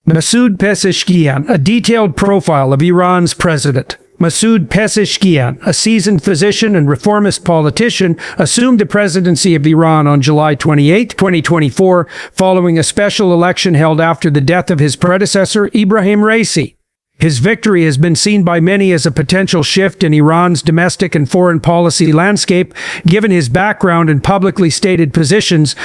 Masoud Pezeshkian, a detailed profile of Iran's president. Masoud Pezeshkian, a seasoned physician and reformist politician, assumed the presidency of Iran on July 28, 2024, following a special election held after the death of his predecessor, Ibrahim Raisi. His victory has been seen by many as a potential shift in Iran's domestic and foreign policy landscape, given his background and publicly stated positions.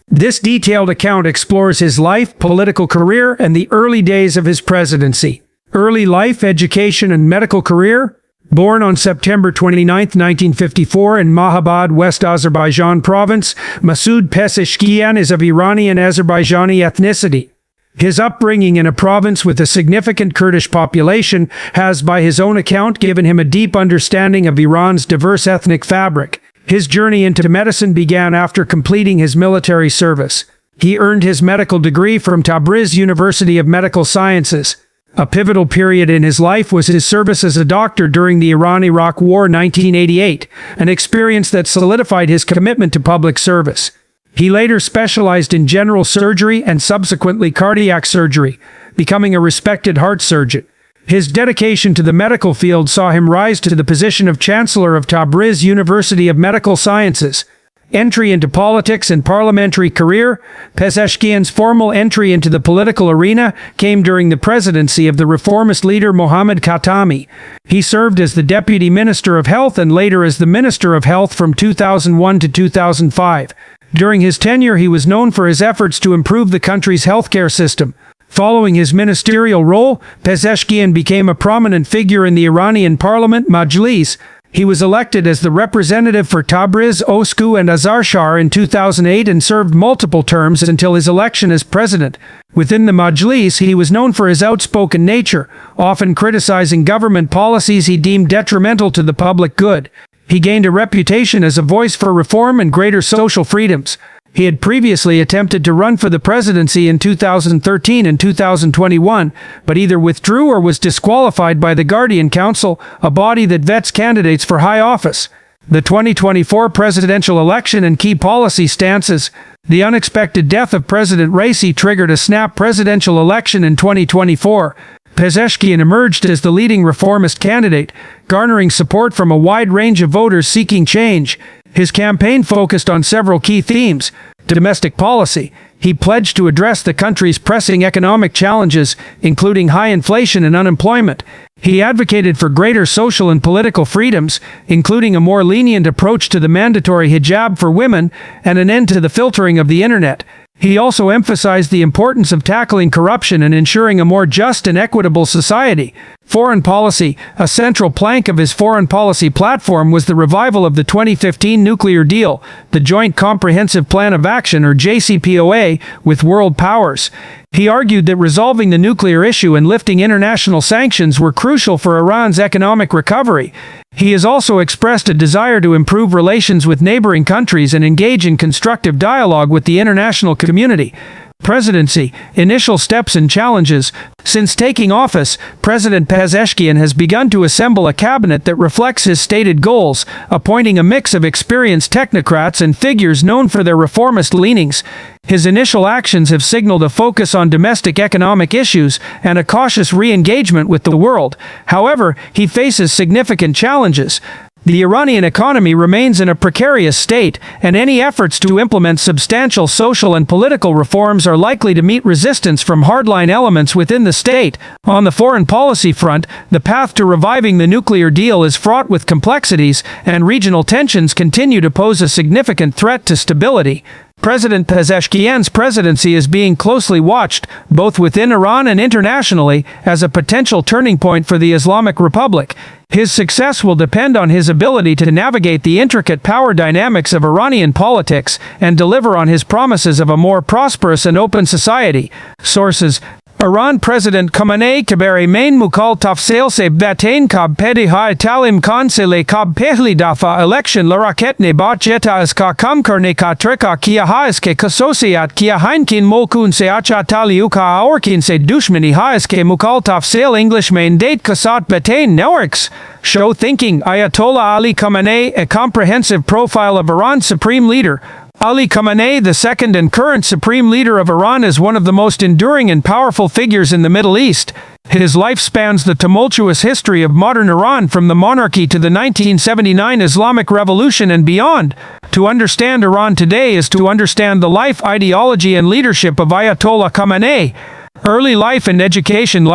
This detailed account explores his life, political career, and the early days of his presidency. Early life, education, and medical career. Born on September 29, 1954 in Mahabad, West Azerbaijan province, Masoud Pezeshkian is of Iranian Azerbaijani ethnicity. His upbringing in a province with a significant Kurdish population has, by his own account, given him a deep understanding of Iran's diverse ethnic fabric. His journey into medicine began after completing his military service. He earned his medical degree from Tabriz University of Medical Sciences. A pivotal period in his life was his service as a doctor during the Iran-Iraq War 1988, an experience that solidified his commitment to public service. He later specialized in general surgery and subsequently cardiac surgery, becoming a respected heart surgeon. His dedication to the medical field saw him rise to the position of Chancellor of Tabriz University of Medical Sciences. Entry into politics and parliamentary career. Pezeshkian's formal entry into the political arena came during the presidency of the reformist leader Mohammad Khatami. He served as the Deputy Minister of Health and later as the Minister of Health from 2001 to 2005. During his tenure, he was known for his efforts to improve the country's healthcare system. Following his ministerial role, Pezeshkian became a prominent figure in the Iranian parliament Majlis. He was elected as the representative for Tabriz, Osku, and Azarshar in 2008 and served multiple terms until his election as president. Within the Majlis, he was known for his outspoken nature, often criticizing government policies he deemed detrimental to the public good. He gained a reputation as a voice for reform and greater social freedoms. He had previously attempted to run for the presidency in 2013 and 2021, but either withdrew or was disqualified by the Guardian Council, a body that vets candidates for high office. The 2024 presidential election and key policy stances. The unexpected death of President Raisi triggered a snap presidential election in 2024. Pezeshkian emerged as the leading reformist candidate, garnering support from a wide range of voters seeking change. His campaign focused on several key themes. Domestic policy. He pledged to address the country's pressing economic challenges, including high inflation and unemployment. He advocated for greater social and political freedoms, including a more lenient approach to the mandatory hijab for women and an end to the filtering of the internet. He also emphasized the importance of tackling corruption and ensuring a more just and equitable society. Foreign policy. A central plank of his foreign policy platform was the revival of the 2015 nuclear deal, the Joint Comprehensive Plan of Action, or JCPOA, with world powers. He argued that resolving the nuclear issue and lifting international sanctions were crucial for Iran's economic recovery. He has also expressed a desire to improve relations with neighboring countries and engage in constructive dialogue with the international community. Presidency. Initial steps and challenges. Since taking office, President Pezeshkian has begun to assemble a cabinet that reflects his stated goals, appointing a mix of experienced technocrats and figures known for their reformist leanings. His initial actions have signaled a focus on domestic economic issues and a cautious re-engagement with the world. However, he faces significant challenges. The Iranian economy remains in a precarious state, and any efforts to implement substantial social and political reforms are likely to meet resistance from hardline elements within the state. On the foreign policy front, the path to reviving the nuclear deal is fraught with complexities, and regional tensions continue to pose a significant threat to stability. President Pezeshkian's presidency is being closely watched, both within Iran and internationally, as a potential turning point for the Islamic Republic. His success will depend on his ability to navigate the intricate power dynamics of Iranian politics and deliver on his promises of a more prosperous and open society. Sources: Iran President Khamenei kabari main mukal tafsil se batain kab pedi hai talim khan se le kab pehli dafa election la raket ne bat jeta iska kam karne ka treka kia ha iske kasosiat kia heinkin molkun se acha taliuka aorkin se dushmani ha iske mukal tafsil English main date kasat batain networks. Show Thinking. Ayatollah Ali Khamenei, a comprehensive profile of Iran's supreme leader. Ali Khamenei, the second and current supreme leader of Iran, is one of the most enduring and powerful figures in the Middle East. His life spans the tumultuous history of modern Iran, from the monarchy to the 1979 Islamic Revolution and beyond. To understand Iran today is to understand the life, ideology, and leadership of Ayatollah Khamenei. Early life and education.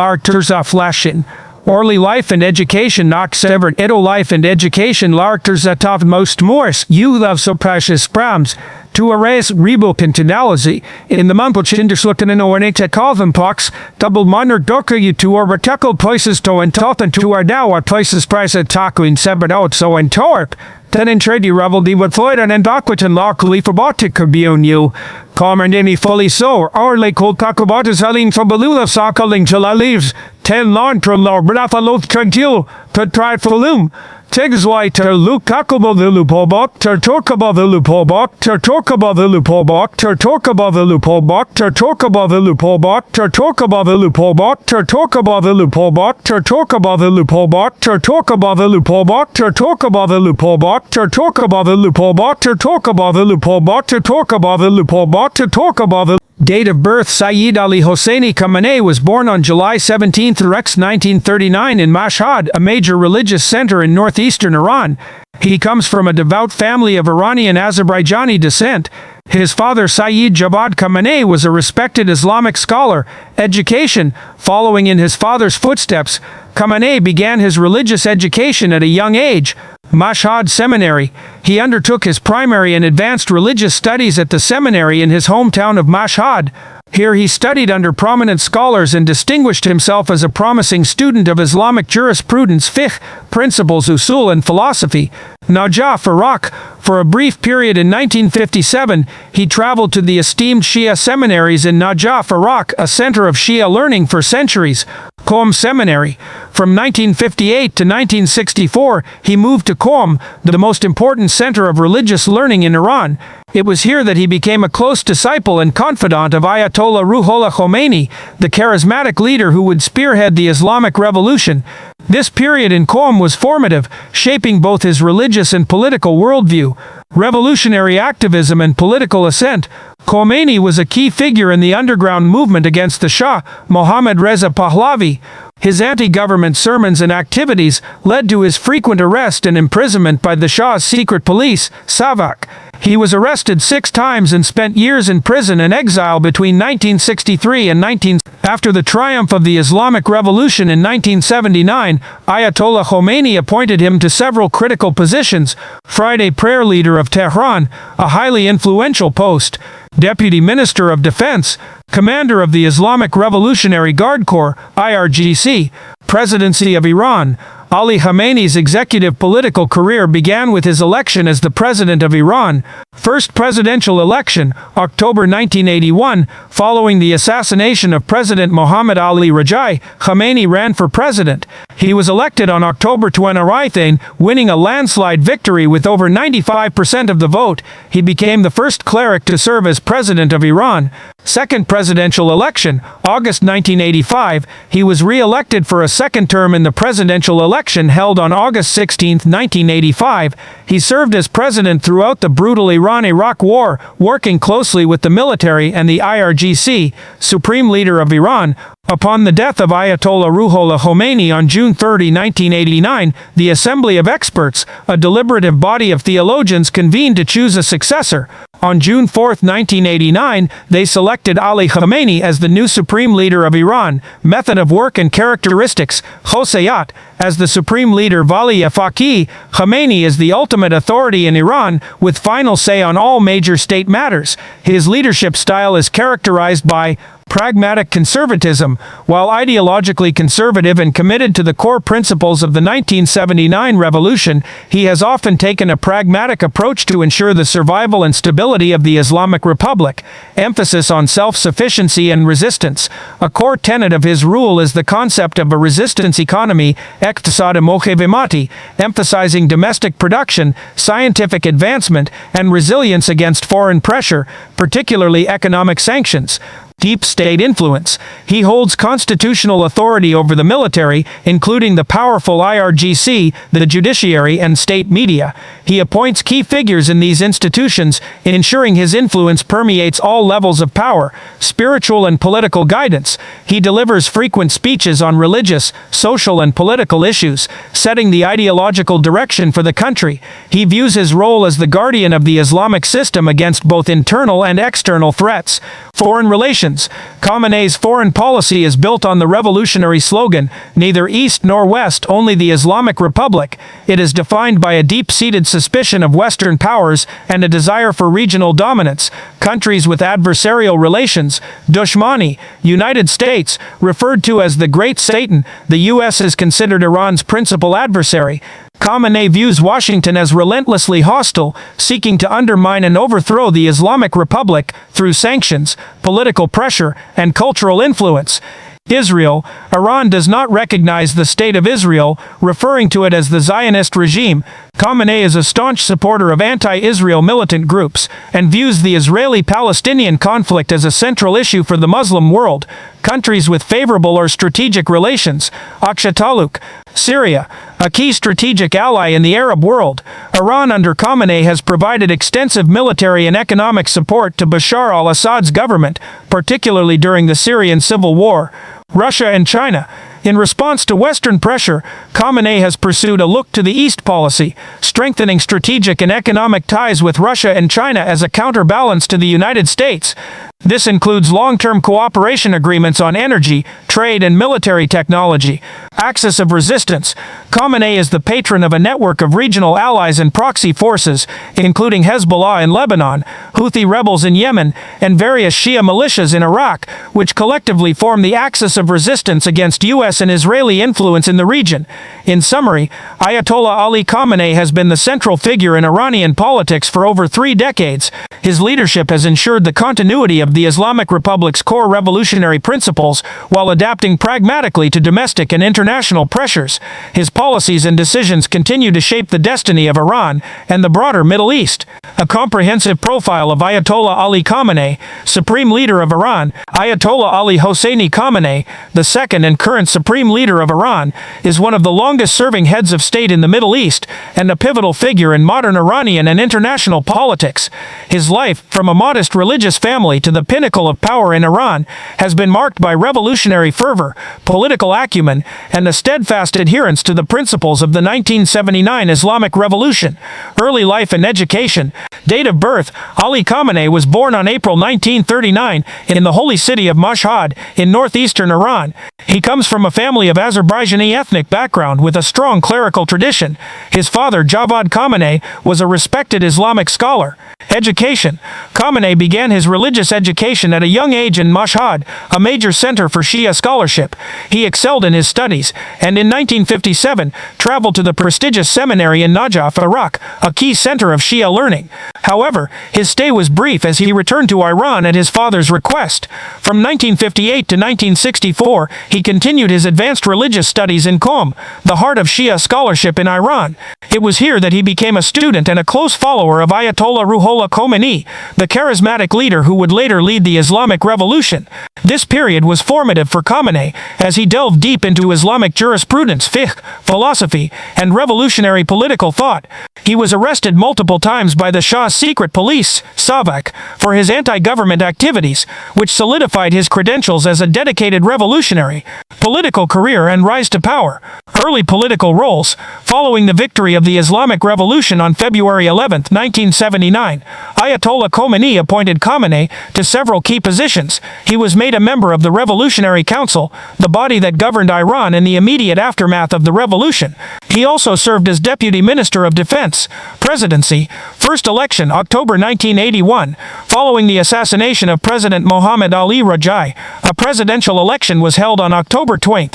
Early life and education. Edo life and education. Most Morse. You love so precious prams. To erase rebokentinalazi. In the Mumpelchinderslucken and Ornate Calvinpox, double minor docker you to or reticle places to and totten to our now our places price at taco in separate out so and torp. Then in trade you revel the with Floyd and Doquitan locally for botic could be on you. Calmer any fully so, or lake cold tacobatas helling for balula sockling till I leaves. 10 lawn pro law, brafa loth tranquil, to try for loom. Tigs white ter Luke Kakabo the Lupobok, ter Torkaba the Lupobok, ter Torkaba the Lupobok, ter Torkaba the Lupobok, ter Torkaba the Lupobok, ter Torkaba the Lupobok, ter Torkaba the Lupobok, ter Torkaba the Lupobok, ter Torkaba the Lupobok, ter Torkaba the Lupobok, ter Torkaba the Lupobok, ter Torkaba the Lupobok, ter Torkaba the Lupobok, ter Torkaba the Date of birth. Sayyid Ali Hosseini Khamenei was born on July 17, 1939 in Mashhad, a major religious center in northeastern Iran. He comes from a devout family of Iranian Azerbaijani descent. His father, Sayyid Javad Khamenei, was a respected Islamic scholar. Education. Following in his father's footsteps, Khamenei began his religious education at a young age. Mashhad Seminary. He undertook his primary and advanced religious studies at the seminary in his hometown of Mashhad. Here he studied under prominent scholars and distinguished himself as a promising student of Islamic jurisprudence, fiqh, principles, usul, and philosophy. Najaf, Iraq. For a brief period in 1957, he traveled to the esteemed Shia seminaries in Najaf, Iraq, a center of Shia learning for centuries. Qom Seminary. From 1958 to 1964, he moved to Qom, the most important center of religious learning in Iran. It was here that he became a close disciple and confidant of Ayatollah Ali Khamenei, the charismatic leader who would spearhead the Islamic Revolution. This period in Qom was formative, shaping both his religious and political worldview. Revolutionary activism and political ascent. Khomeini was a key figure in the underground movement against the Shah, Mohammad Reza Pahlavi. His anti-government sermons and activities led to his frequent arrest and imprisonment by the Shah's secret police, Savak. He was arrested 6 times and spent years in prison and exile between 1963 and 19... After the triumph of the Islamic Revolution in 1979, Ayatollah Khomeini appointed him to several critical positions: Friday Prayer Leader of Tehran, a highly influential post; Deputy Minister of Defense; Commander of the Islamic Revolutionary Guard Corps, IRGC; Presidency of Iran. Ali Khamenei's executive political career began with his election as the President of Iran. First presidential election, October 1981, following the assassination of President Mohammad Ali Rajai, Khamenei ran for president. He was elected on October 20, winning a landslide victory with over 95% of the vote. He became the first cleric to serve as President of Iran. Second presidential election, August 1985, he was re-elected for a second term in the presidential election held on August 16, 1985. He served as president throughout the brutal Iran-Iraq War, working closely with the military and the IRGC, Supreme Leader of Iran. Upon the death of Ayatollah Ali Khamenei on June 30, 1989, the Assembly of Experts, a deliberative body of theologians, convened to choose a successor. On June 4, 1989, they selected Ali Khamenei as the new Supreme Leader of Iran. Method of work and characteristics. Khosayat. As the Supreme Leader Vali Faqih, Khamenei is the ultimate authority in Iran, with final say on all major state matters. His leadership style is characterized by pragmatic conservatism. While ideologically conservative and committed to the core principles of the 1979 revolution, he has often taken a pragmatic approach to ensure the survival and stability of the Islamic Republic. Emphasis on self-sufficiency and resistance. A core tenet of his rule is the concept of a resistance economy, iqtisad mokhevimati, emphasizing domestic production, scientific advancement, and resilience against foreign pressure, particularly economic sanctions. Deep state influence. He holds constitutional authority over the military, including the powerful IRGC, the judiciary, and state media. He appoints key figures in these institutions, ensuring his influence permeates all levels of power, spiritual and political guidance. He delivers frequent speeches on religious, social, and political issues, setting the ideological direction for the country. He views his role as the guardian of the Islamic system against both internal and external threats. Foreign relations. Khamenei's foreign policy is built on the revolutionary slogan, "Neither East nor West, only the Islamic Republic." It is defined by a deep-seated suspicion of Western powers and a desire for regional dominance. Countries with adversarial relations, dushmani, United States, referred to as the Great Satan, the U.S. is considered Iran's principal adversary. Khamenei views Washington as relentlessly hostile, seeking to undermine and overthrow the Islamic Republic through sanctions, political pressure, and cultural influence. Israel. Iran does not recognize the State of Israel, referring to it as the Zionist regime. Khamenei is a staunch supporter of anti-Israel militant groups and views the Israeli-Palestinian conflict as a central issue for the Muslim world. Countries with favorable or strategic relations. Akshataluk, Syria, a key strategic ally in the Arab world. Iran under Khamenei has provided extensive military and economic support to Bashar al-Assad's government, particularly during the Syrian civil war. Russia and China. In response to Western pressure, Khamenei has pursued a look-to-the-east policy, strengthening strategic and economic ties with Russia and China as a counterbalance to the United States. This includes long-term cooperation agreements on energy, trade, and military technology. Axis of resistance. Khamenei is the patron of a network of regional allies and proxy forces, including Hezbollah in Lebanon, Houthi rebels in Yemen, and various Shia militias in Iraq, which collectively form the axis of resistance against U.S. and Israeli influence in the region. In summary, Ayatollah Ali Khamenei has been the central figure in Iranian politics for over 3 decades. His leadership has ensured the continuity of the Islamic Republic's core revolutionary principles while adapting pragmatically to domestic and international pressures. His policies and decisions continue to shape the destiny of Iran and the broader Middle East. A comprehensive profile of Ayatollah Ali Khamenei, Supreme Leader of Iran. Ayatollah Ali Hosseini Khamenei, the second and current Supreme Leader of Iran, is one of the longest-serving heads of state in the Middle East and a pivotal figure in modern Iranian and international politics. His life, from a modest religious family to the pinnacle of power in Iran, has been marked by revolutionary fervor, political acumen, and a steadfast adherence to the principles of the 1979 Islamic Revolution. Early life and education. Date of birth. Ali Khamenei was born on April 1939 in the holy city of Mashhad in northeastern Iran. He comes from a family of Azerbaijani ethnic background with a strong clerical tradition. His father, Javad Khamenei, was a respected Islamic scholar. Education. Khamenei began his religious education at a young age in Mashhad, a major center for Shia scholarship. He excelled in his studies, and in 1957 traveled to the prestigious seminary in Najaf, Iraq, a key center of Shia learning. However, his stay was brief as he returned to Iran at his father's request. From 1958 to 1964, he continued his advanced religious studies in Qom, the heart of Shia scholarship in Iran. It was here that he became a student and a close follower of Ayatollah Ali Khamenei, the charismatic leader who would later lead the Islamic Revolution. This period was formative for Khamenei as he delved deep into Islamic jurisprudence, fiqh, philosophy, and revolutionary political thought. He was arrested multiple times by the Shah's secret police, Savak, for his anti-government activities, which solidified his credentials as a dedicated revolutionary. Political career and rise to power. Early political roles. Following the victory of the Islamic Revolution on February 11, 1979, Ayatollah Khomeini appointed Khamenei to several key positions. He was made a member of the Revolutionary Council, the body that governed Iran in the immediate aftermath of the revolution. He also served as Deputy Minister of Defense. Presidency. First election, October 1981. Following the assassination of President Mohammad Ali Rajai, a presidential election was held on October 20th.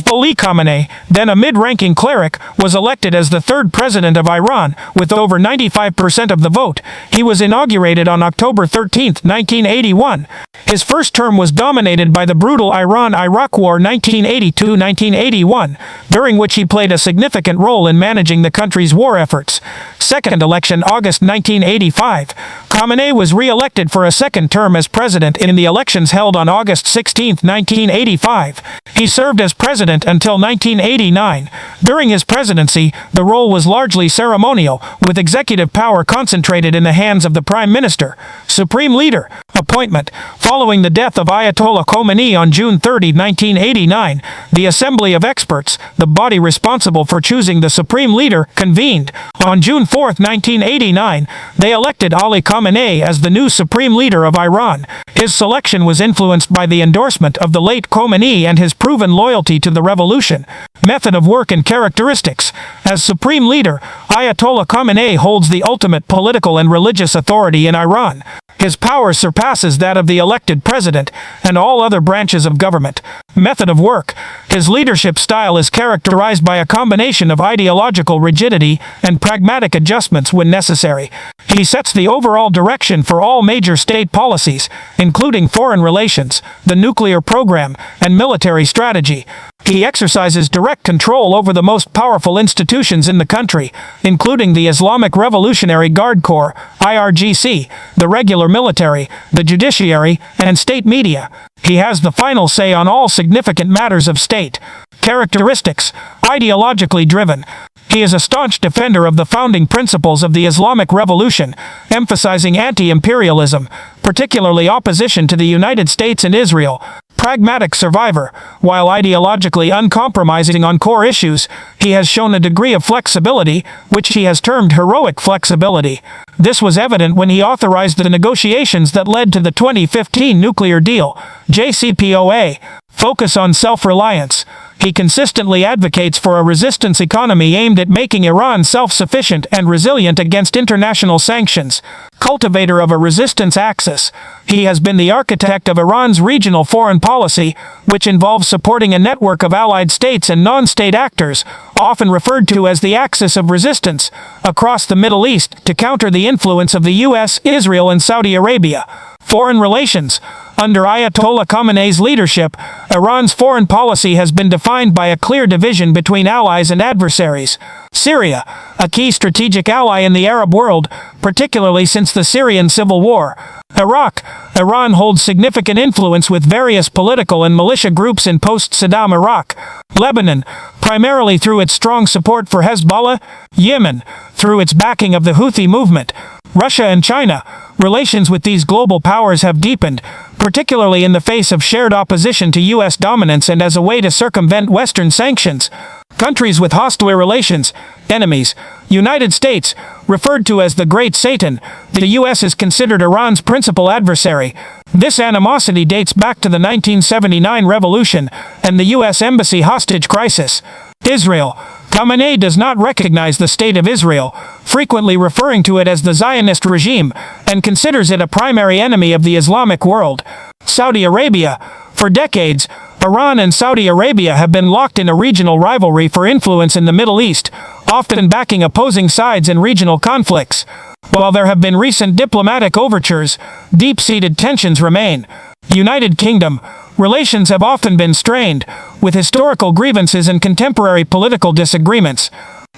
Ali Khamenei, then a mid-ranking cleric, was elected as the third president of Iran, with over 95% of the vote. He was inaugurated on October 13, 1981. 1981. His first term was dominated by the brutal Iran-Iraq War 1982-1981, during which he played a significant role in managing the country's war efforts. Second election, August 1985. Khamenei was re-elected for a second term as president in the elections held on August 16, 1985. He served as president until 1989. During his presidency, the role was largely ceremonial, with executive power concentrated in the hands of the prime minister. Supreme leader appointment. Following the death of Ayatollah Khamenei on June 30, 1989, the Assembly of Experts, the body responsible for choosing the supreme leader, convened. On June 4, 1989, they elected Ali Khamenei as the new supreme leader of Iran. His selection was influenced by the endorsement of the late Khamenei and his proven loyalty to the revolution. Method of work and characteristics. As supreme leader, Ayatollah Khamenei holds the ultimate political and religious authority in Iran. His power surpasses that of the elected president and all other branches of government. Method of work. His leadership style is characterized by a combination of ideological rigidity and pragmatic adjustments when necessary. He sets the overall direction for all major state policies, including foreign relations, the nuclear program, and military strategy. He exercises direct control over the most powerful institutions in the country, including the Islamic Revolutionary Guard Corps, IRGC, the regular military, the judiciary, and state media. He has the final say on all significant matters of state. Characteristics. Ideologically driven. He is a staunch defender of the founding principles of the Islamic Revolution, emphasizing anti-imperialism, particularly opposition to the United States and Israel. Pragmatic survivor. While ideologically uncompromising on core issues, he has shown a degree of flexibility, which he has termed heroic flexibility. This was evident when he authorized the negotiations that led to the 2015 nuclear deal. JCPOA. Focus on self-reliance. He consistently advocates for a resistance economy aimed at making Iran self-sufficient and resilient against international sanctions. Cultivator of a resistance axis. He has been the architect of Iran's regional foreign policy, which involves supporting a network of allied states and non-state actors, often referred to as the axis of resistance, across the Middle East to counter the influence of the US, Israel, and Saudi Arabia. Foreign relations. Under Ayatollah Khamenei's leadership, Iran's foreign policy has been defined by a clear division between allies and adversaries. Syria, a key strategic ally in the Arab world, particularly since the Syrian civil war. Iraq. Iran holds significant influence with various political and militia groups in post-Saddam Iraq. Lebanon, primarily through its strong support for Hezbollah. Yemen, through its backing of the Houthi movement. Russia and China. Relations with these global powers have deepened, particularly in the face of shared opposition to U.S. dominance and as a way to circumvent Western sanctions. Countries with hostile relations, enemies. United States, referred to as the Great Satan, the U.S. is considered Iran's principal adversary. This animosity dates back to the 1979 revolution and the U.S. Embassy hostage crisis. Israel. Khamenei does not recognize the State of Israel, frequently referring to it as the Zionist regime, and considers it a primary enemy of the Islamic world. Saudi Arabia. For decades, Iran and Saudi Arabia have been locked in a regional rivalry for influence in the Middle East, often backing opposing sides in regional conflicts. While there have been recent diplomatic overtures, deep-seated tensions remain. United Kingdom. Relations have often been strained, with historical grievances and contemporary political disagreements.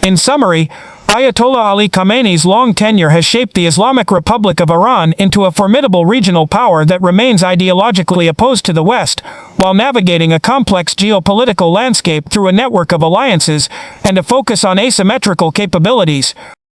In summary, Ayatollah Ali Khamenei's long tenure has shaped the Islamic Republic of Iran into a formidable regional power that remains ideologically opposed to the West, while navigating a complex geopolitical landscape through a network of alliances and a focus on asymmetrical capabilities.